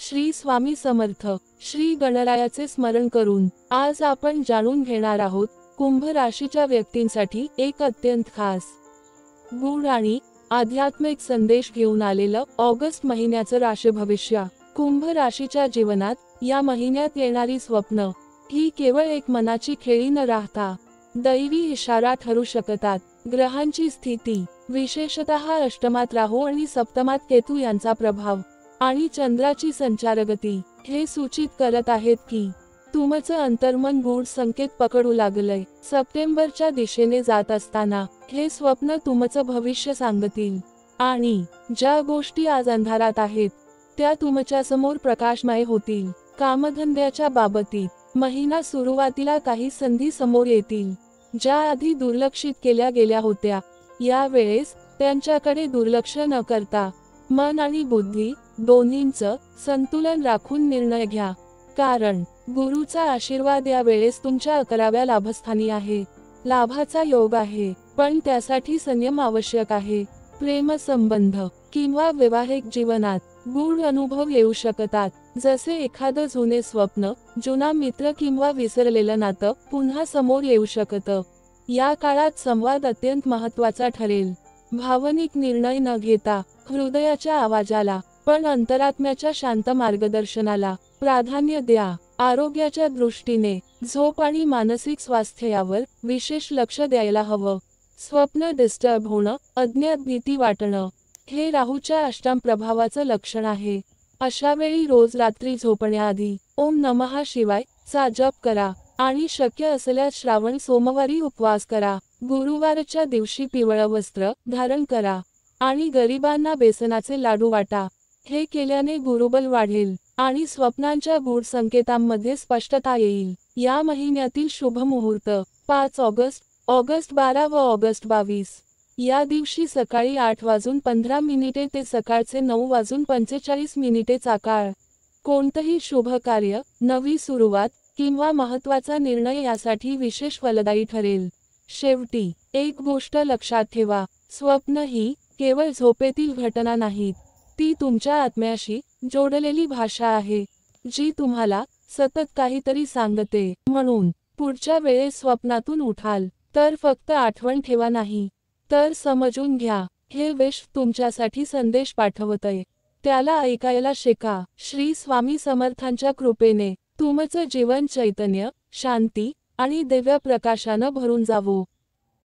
श्री स्वामी समर्थ. श्री गणरायाचे स्मरण करून आज आपण जाणून घेणार आहोत कुंभ राशीच्या व्यक्तींसाठी एक अत्यंत खास, गूढ आणि आध्यात्मिक संदेश घेऊन आलेलं ऑगस्ट महिन्याचं राशी भविष्य. कुंभ राशीच्या जीवनात या महिन्यात येणारी स्वप्न ही केवळ एक मनाची खेळी न राहता दैवी इशारा ठरू शकतात. ग्रहांची स्थिती, विशेषतः अष्टमात राहू आणि सप्तमात केतू यांचा प्रभाव आणि चंद्राची संचारगती हे सूचित करत आहेत की तुमचं अंतर्मन गूढ संकेत पकडू लागलंय. सप्टेंबरच्या दिशेने जात असताना हे स्वप्न तुमचं भविष्य सांगतील आणि ज्या गोष्टी आज अंधारात आहेत त्या तुमच्या समोर प्रकाशमय होतील. कामधंद्याच्या बाबतीत महिना सुरुवातीला काही संधी समोर येतील ज्या आधी दुर्लक्षित केल्या गेल्या होत्या. यावेळेस त्यांच्याकडे दुर्लक्ष न करता मन आणि बुद्धी दोन्हींचं संतुलन राखून निर्णय घ्या, कारण गुरुचा आशीर्वाद यावेळेस तुमच्या 11व्या लाभस्थानी आहे. लाभाचा योग आहे, पण त्यासाठी संयम आवश्यक आहे. प्रेमसंबंध किंवा वैवाहिक जीवनात गूढ अनुभव येऊ शकतात, जसे एखादं जुने स्वप्न, जुना मित्र किंवा विसरलेलं नातं पुन्हा समोर येऊ शकतं. या काळात संवाद अत्यंत महत्त्वाचा ठरेल. भावनिक निर्णय न घेता हृदयाच्या आवाजाला पण अंतरात्म्याच्या शांत मार्गदर्शनाला प्राधान्य द्या. आरोग्याच्या दृष्टीने झोप आणि मानसिक स्वास्थ्य यावर विशेष लक्ष द्यायला हवं. स्वप्न डिस्टर्ब होणं, अज्ञात भीती वाटणं हे राहूच्या अष्टम प्रभावाचं लक्षण आहे. अशावेळी रोज रात्री झोपण्याआधी ओम नमः शिवाय चा जप करा आणि शक्य असल्यास श्रावण सोमवारी उपवास करा. गुरुवारच्या दिवशी पिवळं वस्त्र धारण करा आणि गरिबांना बेसनाचे लाडू वाटा. हे केल्याने गुरुबल वाढेल आणि स्वप्नांच्या गूढ संकेतांमध्ये स्पष्टता येईल. या महिन्यातील शुभ मुहूर्त 5 ऑगस्ट, ऑगस्ट 12 व ऑगस्ट 22 या दिवशी सकाळी 8:15 ते सकाळचे 9:45 काळ. कोणतंही शुभ कार्य, नवी सुरुवात किंवा महत्त्वाचा निर्णय यासाठी विशेष फलदायी ठरेल. शेवटी एक गोष्ट लक्षात ठेवा, स्वप्न ही केवळ झोपेतील घटना नाहीत, ती तुमच्या आत्म्याशी जोडलेली भाषा आहे जी तुम्हाला सतत काहीतरी सांगते. म्हणून पुढच्या वेळेस स्वप्नातून उठाल तर फक्त आठवण ठेवा नाही, तर समजून घ्या हे विश्व तुमच्यासाठी संदेश पाठवतंय. त्याला ऐकायला शिका. श्री स्वामी समर्थांच्या कृपेने तुमचं जीवन चैतन्य, शांती आणि दिव्य प्रकाशानं भरून जावो.